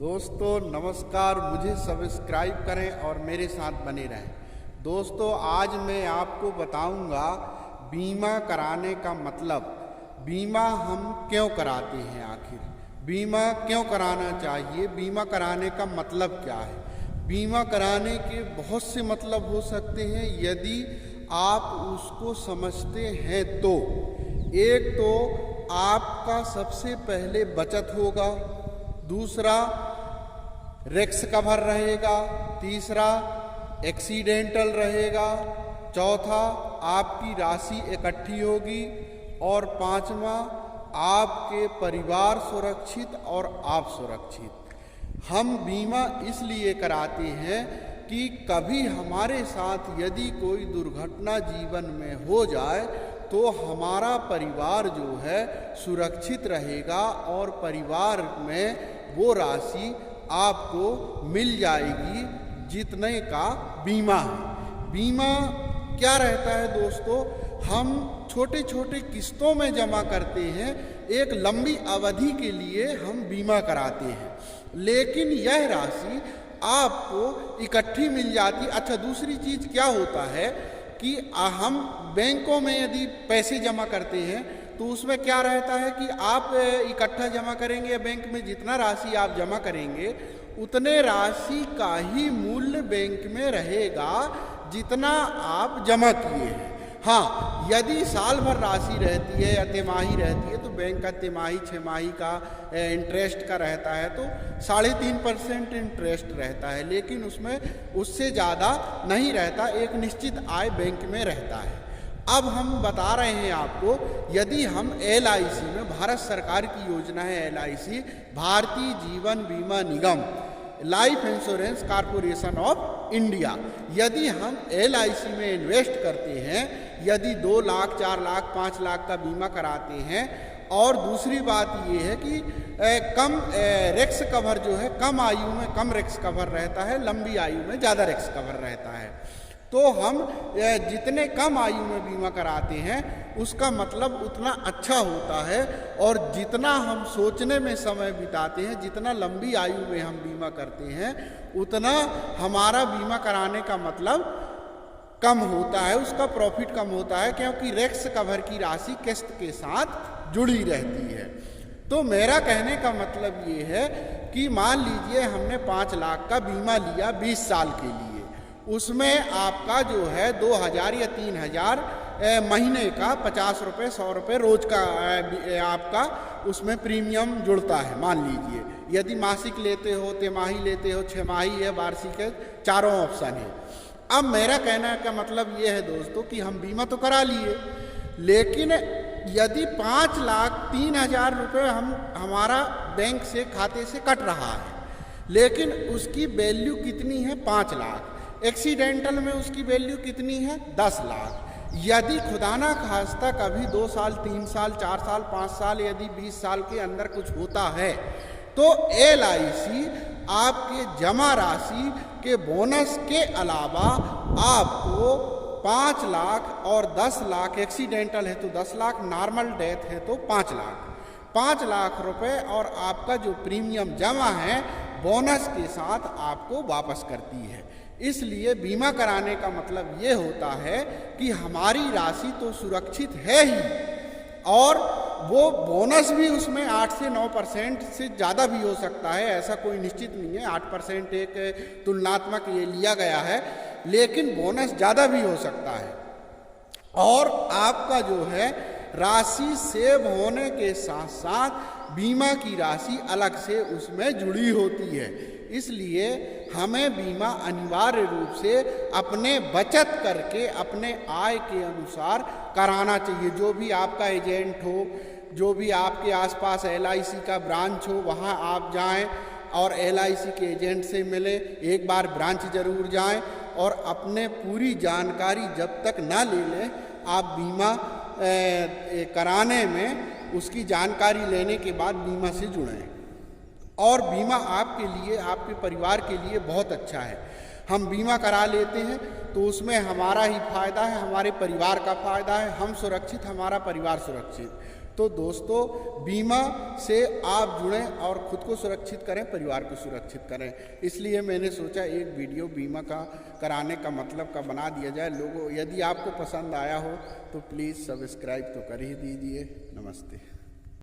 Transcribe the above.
दोस्तों नमस्कार, मुझे सब्सक्राइब करें और मेरे साथ बने रहें। दोस्तों आज मैं आपको बताऊंगा बीमा कराने का मतलब। बीमा हम क्यों कराते हैं, आखिर बीमा क्यों कराना चाहिए, बीमा कराने का मतलब क्या है। बीमा कराने के बहुत से मतलब हो सकते हैं यदि आप उसको समझते हैं तो। एक तो आपका सबसे पहले बचत होगा, दूसरा रिस्क कवर रहेगा, तीसरा एक्सीडेंटल रहेगा, चौथा आपकी राशि इकट्ठी होगी और पांचवा आपके परिवार सुरक्षित और आप सुरक्षित। हम बीमा इसलिए कराते हैं कि कभी हमारे साथ यदि कोई दुर्घटना जीवन में हो जाए तो हमारा परिवार जो है सुरक्षित रहेगा और परिवार में वो राशि आपको मिल जाएगी जितने का बीमा है। बीमा क्या रहता है दोस्तों, हम छोटे छोटे किस्तों में जमा करते हैं, एक लंबी अवधि के लिए हम बीमा कराते हैं, लेकिन यह राशि आपको इकट्ठी मिल जाती। अच्छा, दूसरी चीज़ क्या होता है कि हम बैंकों में यदि पैसे जमा करते हैं तो उसमें क्या रहता है कि आप इकट्ठा जमा करेंगे या बैंक में जितना राशि आप जमा करेंगे उतने राशि का ही मूल्य बैंक में रहेगा जितना आप जमा किए हैं। हाँ, यदि साल भर राशि रहती है या तिमाही रहती है तो बैंक का तिमाही छमाही का इंटरेस्ट का रहता है तो 3.5% इंटरेस्ट रहता है, लेकिन उसमें उससे ज़्यादा नहीं रहता, एक निश्चित आय बैंक में रहता है। अब हम बता रहे हैं आपको, यदि हम LIC में, भारत सरकार की योजना है LIC, भारतीय जीवन बीमा निगम, life insurance corporation of India, यदि हम LIC में इन्वेस्ट करते हैं, यदि 2 लाख 4 लाख 5 लाख का बीमा कराते हैं, और दूसरी बात ये है कि कम रिस्क कवर जो है, कम आयु में कम रिस्क कवर रहता है, लंबी आयु में ज़्यादा रिस्क कवर रहता है, तो हम जितने कम आयु में बीमा कराते हैं उसका मतलब उतना अच्छा होता है, और जितना हम सोचने में समय बिताते हैं, जितना लंबी आयु में हम बीमा करते हैं उतना हमारा बीमा कराने का मतलब कम होता है, उसका प्रॉफिट कम होता है, क्योंकि रिस्क कवर की राशि किस्त के साथ जुड़ी रहती है। तो मेरा कहने का मतलब ये है कि मान लीजिए हमने 5 लाख का बीमा लिया 20 साल के लिए, उसमें आपका जो है 2000 या 3000 महीने का 50 रुपये 100 रुपये रोज का आपका उसमें प्रीमियम जुड़ता है। मान लीजिए यदि मासिक लेते हो, तिमाही लेते हो, छमाही है, वार्षिक है, चारों ऑप्शन है। अब मेरा कहने का मतलब ये है दोस्तों कि हम बीमा तो करा लिए, लेकिन यदि 5,03,000 रुपये हमारा बैंक से खाते से कट रहा है, लेकिन उसकी वैल्यू कितनी है 5 लाख, एक्सीडेंटल में उसकी वैल्यू कितनी है 10 लाख। यदि खुदा ना खास्ता कभी 2 साल 3 साल 4 साल 5 साल यदि 20 साल के अंदर कुछ होता है तो LIC आपके जमा राशि के बोनस के अलावा आपको 5 लाख और 10 लाख, एक्सीडेंटल है तो 10 लाख, नॉर्मल डेथ है तो 5 लाख रुपए और आपका जो प्रीमियम जमा है बोनस के साथ आपको वापस करती है। इसलिए बीमा कराने का मतलब ये होता है कि हमारी राशि तो सुरक्षित है ही, और वो बोनस भी उसमें 8 से 9% से ज़्यादा भी हो सकता है, ऐसा कोई निश्चित नहीं है। 8% एक तुलनात्मक ये लिया गया है, लेकिन बोनस ज़्यादा भी हो सकता है। और आपका जो है राशि सेव होने के साथ साथ बीमा की राशि अलग से उसमें जुड़ी होती है। इसलिए हमें बीमा अनिवार्य रूप से अपने बचत करके अपने आय के अनुसार कराना चाहिए। जो भी आपका एजेंट हो, जो भी आपके आसपास LIC का ब्रांच हो, वहाँ आप जाएं और LIC के एजेंट से मिलें, एक बार ब्रांच ज़रूर जाएं, और अपने पूरी जानकारी जब तक ना ले लें आप बीमा कराने में उसकी जानकारी लेने के बाद बीमा से जुड़ें। और बीमा आपके लिए, आपके परिवार के लिए बहुत अच्छा है। हम बीमा करा लेते हैं तो उसमें हमारा ही फायदा है, हमारे परिवार का फायदा है, हम सुरक्षित, हमारा परिवार सुरक्षित। तो दोस्तों बीमा से आप जुड़ें और ख़ुद को सुरक्षित करें, परिवार को सुरक्षित करें। इसलिए मैंने सोचा एक वीडियो बीमा का कराने का मतलब का बना दिया जाए। लोगों, यदि आपको पसंद आया हो तो प्लीज़ सब्सक्राइब तो कर ही दीजिए। नमस्ते।